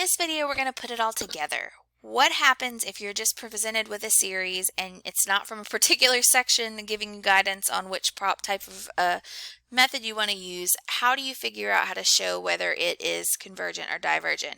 this video, we're going to put it all together. What happens if you're just presented with a series and it's not from a particular section giving you guidance on which type of method you want to use? How do you figure out how to show whether it is convergent or divergent?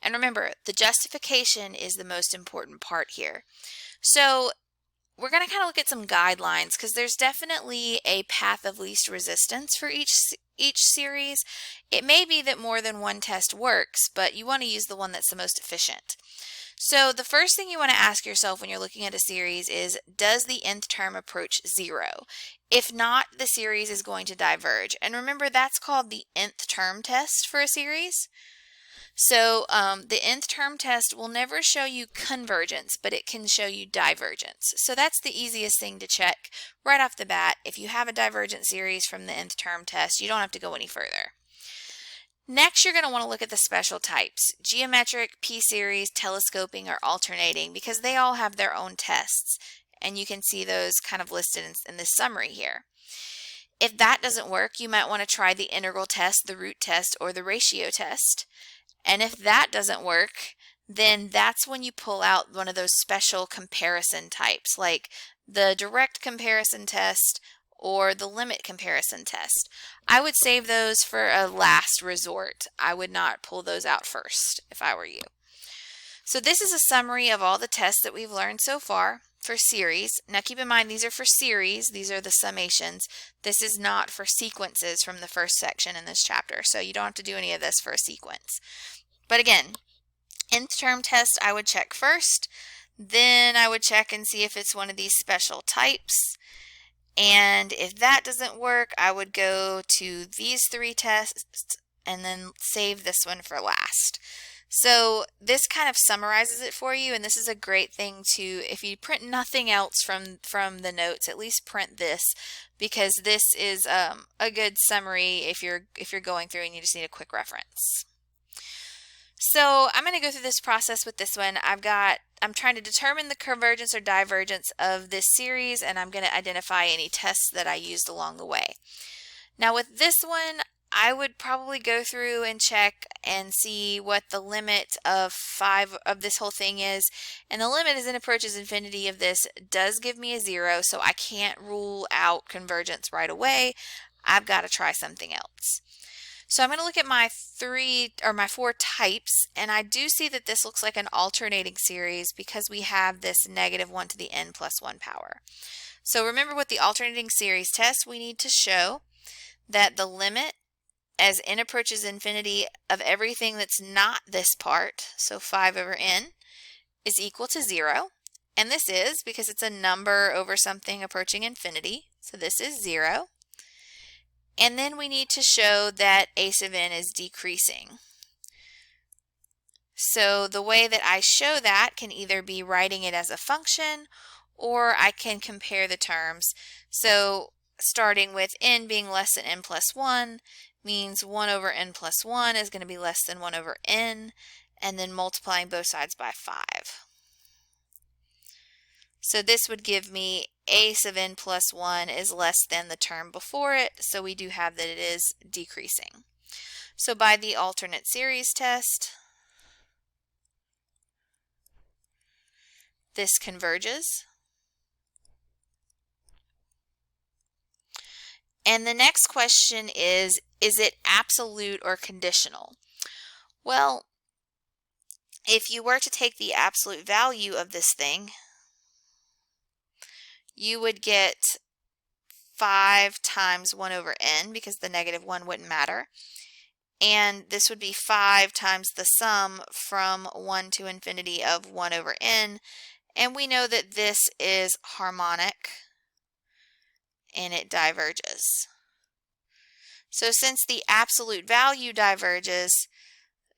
And remember, the justification is the most important part here. So we're going to kind of look at some guidelines because there's definitely a path of least resistance for each series. It may be that more than one test works, but you want to use the one that's the most efficient. So the first thing you want to ask yourself when you're looking at a series is, does the nth term approach 0? If not, the series is going to diverge. And remember, that's called the nth term test for a series. So the nth term test will never show you convergence, but it can show you divergence. So that's the easiest thing to check right off the bat. If you have a divergent series from the nth term test, you don't have to go any further. Next, you're going to want to look at the special types: geometric, p-series, telescoping, or alternating, because they all have their own tests. And you can see those kind of listed in this summary here. If that doesn't work, you might want to try the integral test, the root test, or the ratio test. And if that doesn't work, then that's when you pull out one of those special comparison types, like the direct comparison test or the limit comparison test. I would save those for a last resort. I would not pull those out first if I were you. So this is a summary of all the tests that we've learned so far for series. Now keep in mind, these are for series. These are the summations. This is not for sequences from the first section in this chapter. So you don't have to do any of this for a sequence. But again, nth term test I would check first. Then I would check and see if it's one of these special types. And if that doesn't work, I would go to these 3 tests and then save this one for last. So this kind of summarizes it for you, and this is a great thing to, if you print nothing else from the notes, at least print this, because this is a good summary if you're going through and you just need a quick reference. So I'm going to go through this process with this one. I'm trying to determine the convergence or divergence of this series, and I'm going to identify any tests that I used along the way. Now with this one, I would probably go through and check and see what the limit of 5 of this whole thing is. And the limit as n approaches infinity of this does give me a 0, so I can't rule out convergence right away. I've got to try something else. So I'm going to look at my 4 types, and I do see that this looks like an alternating series because we have this -1 to the n plus 1 power. So remember, with the alternating series test, we need to show that the limit as n approaches infinity of everything that's not this part, so 5 over n, is equal to 0. And this is because it's a number over something approaching infinity, so this is 0. And then we need to show that a sub n is decreasing. So the way that I show that can either be writing it as a function, or I can compare the terms. So starting with n being less than n plus 1 means 1 over n plus 1 is going to be less than 1 over n, and then multiplying both sides by 5. So this would give me a sub n plus 1 is less than the term before it, so we do have that it is decreasing. So by the alternate series test, this converges. And the next question is it absolute or conditional? Well, if you were to take the absolute value of this thing, you would get 5 times 1 over n, because the -1 wouldn't matter. And this would be 5 times the sum from 1 to infinity of 1 over n. And we know that this is harmonic and it diverges. So since the absolute value diverges,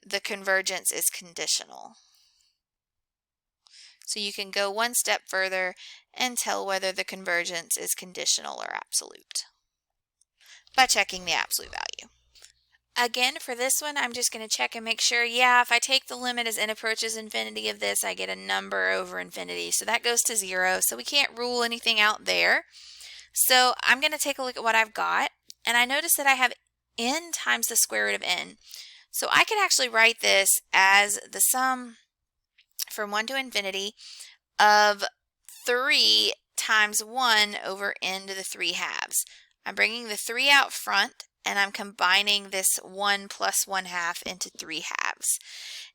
the convergence is conditional. So you can go one step further and tell whether the convergence is conditional or absolute by checking the absolute value. Again, for this one, I'm just going to check and make sure, yeah, if I take the limit as n approaches infinity of this, I get a number over infinity. So that goes to 0, so we can't rule anything out there. So I'm going to take a look at what I've got, and I notice that I have n times the square root of n. So I could actually write this as the sum from 1 to infinity of 3 times 1 over n to the 3 halves. I'm bringing the 3 out front, and I'm combining this 1 plus 1 half into 3 halves.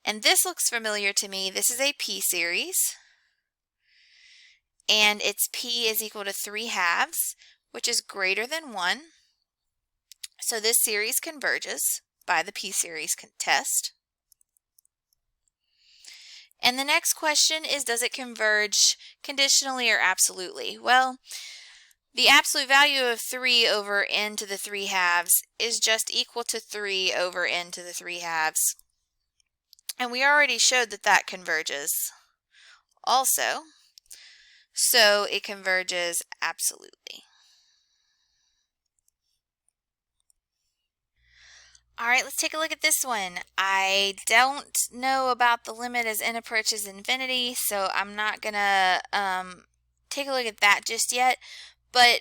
And this looks familiar to me. This is a p series, and its p is equal to 3 halves, which is greater than 1. So this series converges by the p series test. And the next question is, does it converge conditionally or absolutely? Well, the absolute value of 3 over n to the 3 halves is just equal to 3 over n to the 3 halves. And we already showed that that converges also. So it converges absolutely. All right, let's take a look at this one. I don't know about the limit as n approaches infinity, so I'm not going to take a look at that just yet. But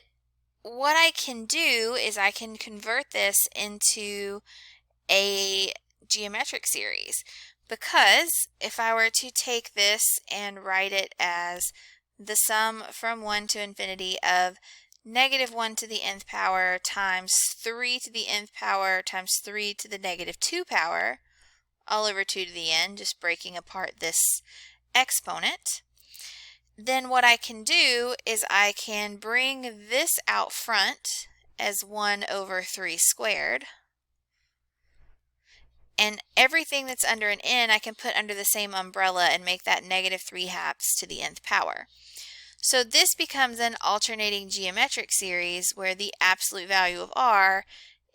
what I can do is I can convert this into a geometric series, because if I were to take this and write it as the sum from 1 to infinity of negative 1 to the nth power times 3 to the nth power times 3 to the negative 2 power all over 2 to the n, just breaking apart this exponent, then what I can do is I can bring this out front as 1 over 3 squared. And everything that's under an n I can put under the same umbrella and make that negative 3 halves to the nth power. So this becomes an alternating geometric series where the absolute value of r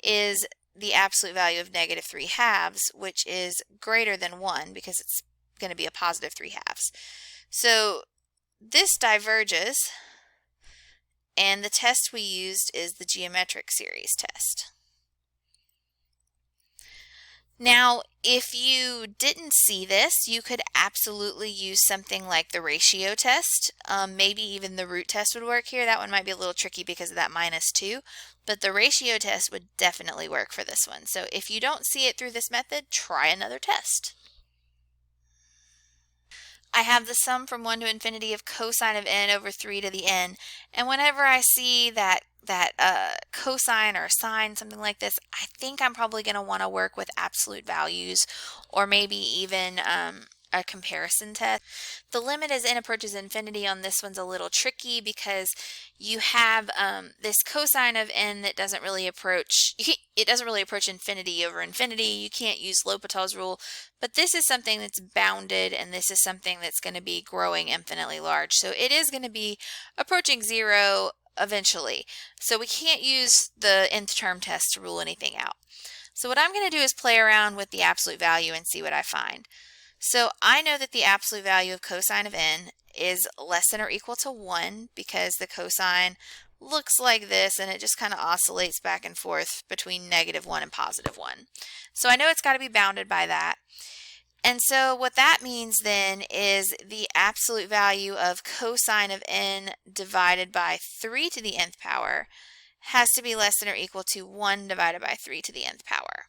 is the absolute value of negative 3 halves, which is greater than 1 because it's going to be a positive 3 halves. So this diverges, and the test we used is the geometric series test. Now, if you didn't see this, you could absolutely use something like the ratio test. Maybe even the root test would work here. That one might be a little tricky because of that -2, but the ratio test would definitely work for this one. So if you don't see it through this method, try another test. I have the sum from 1 to infinity of cosine of n over 3 to the n, and whenever I see that cosine or sine, something like this, I think I'm probably going to want to work with absolute values, or maybe even a comparison test. The limit as n approaches infinity on this one's a little tricky because you have this cosine of n that doesn't really approach, it doesn't really approach infinity over infinity. You can't use L'Hopital's rule, but this is something that's bounded, and this is something that's going to be growing infinitely large. So it is going to be approaching 0 eventually. So we can't use the nth term test to rule anything out. So what I'm going to do is play around with the absolute value and see what I find. So I know that the absolute value of cosine of n is less than or equal to 1 because the cosine looks like this, and it just kind of oscillates back and forth between -1 and +1. So I know it's got to be bounded by that. And so what that means then is the absolute value of cosine of n divided by 3 to the nth power has to be less than or equal to 1 divided by 3 to the nth power.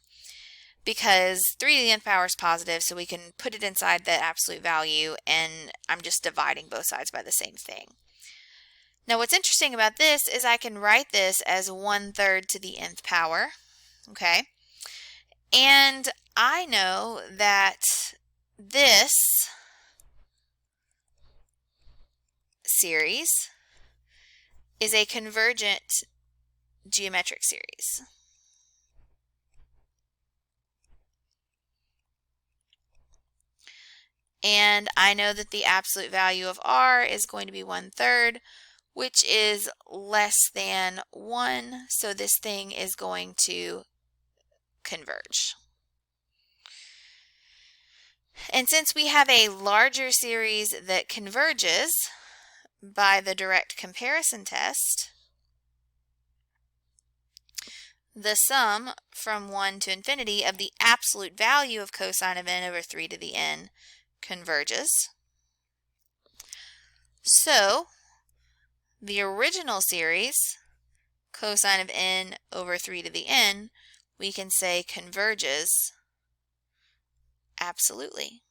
Because 3 to the nth power is positive, so we can put it inside the absolute value, and I'm just dividing both sides by the same thing. Now what's interesting about this is I can write this as 1/3 to the nth power, okay? And I know that this series is a convergent geometric series. And I know that the absolute value of r is going to be 1/3, which is less than 1, so this thing is going to converge. And since we have a larger series that converges by the direct comparison test, the sum from 1 to infinity of the absolute value of cosine of n over 3 to the n converges. So the original series, cosine of n over 3 to the n, we can say converges Absolutely.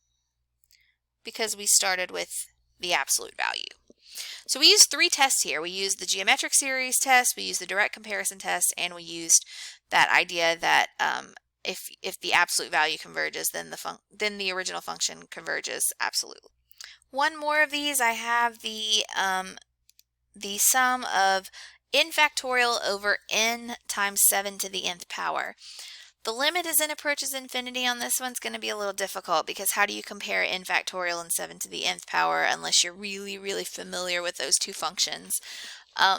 Because we started with the absolute value. So we used 3 tests here. We used the geometric series test, we used the direct comparison test, and we used that idea that if the absolute value converges, then the original function converges absolutely. One more of these, I have the sum of n factorial over n times 7 to the nth power. The limit as n approaches infinity on this one's going to be a little difficult, because how do you compare n factorial and 7 to the nth power unless you're really, really familiar with those two functions?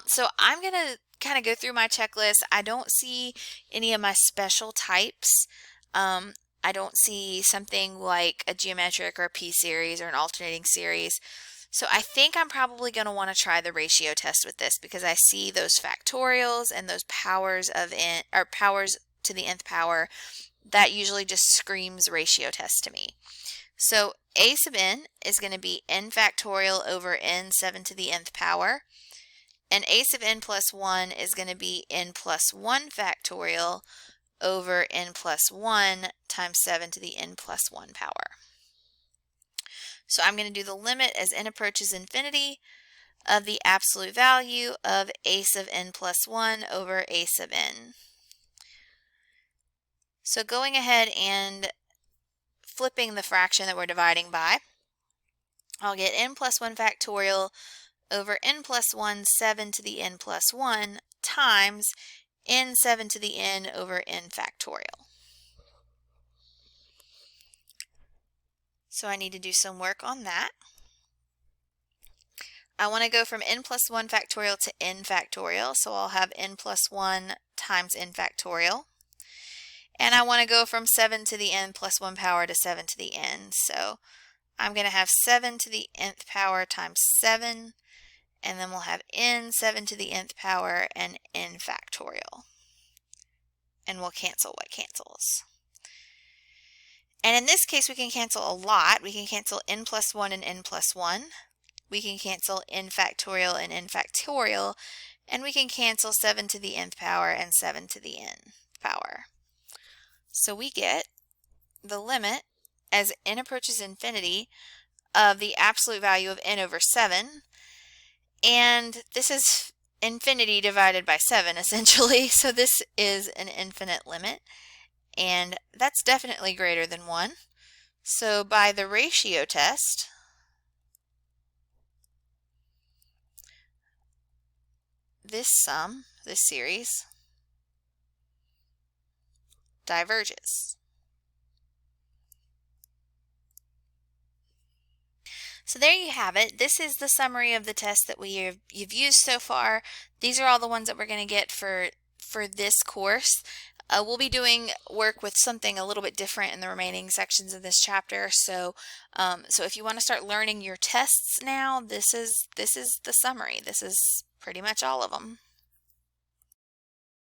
So I'm going to kind of go through my checklist. I don't see any of my special types. I don't see something like a geometric or a p-series or an alternating series. So I think I'm probably going to want to try the ratio test with this, because I see those factorials and those powers of n, or powers to the nth power. That usually just screams ratio test to me. So a sub n is going to be n factorial over n 7 to the nth power. And a sub n plus 1 is going to be n plus 1 factorial over n plus 1 times 7 to the n plus 1 power. So I'm going to do the limit as n approaches infinity of the absolute value of a sub n plus 1 over a sub n. So going ahead and flipping the fraction that we're dividing by, I'll get n plus 1 factorial over n plus 1 7 to the n plus 1 times n 7 to the n over n factorial. So I need to do some work on that. I want to go from n plus 1 factorial to n factorial, so I'll have n plus 1 times n factorial. And I want to go from 7 to the n plus 1 power to 7 to the n. So I'm going to have 7 to the nth power times 7, and then we'll have n 7 to the nth power and n factorial. And we'll cancel what cancels. And in this case, we can cancel a lot. We can cancel n plus 1 and n plus 1. We can cancel n factorial and n factorial. And we can cancel 7 to the nth power and 7 to the n power. So we get the limit as n approaches infinity of the absolute value of n over 7. And this is infinity divided by 7, essentially. So this is an infinite limit. And that's definitely greater than 1. So by the ratio test, this sum, this series, diverges. So there you have it. This is the summary of the tests that you've used so far. These are all the ones that we're going to get for this course. We'll be doing work with something a little bit different in the remaining sections of this chapter. So, so if you want to start learning your tests now, this is the summary. This is pretty much all of them.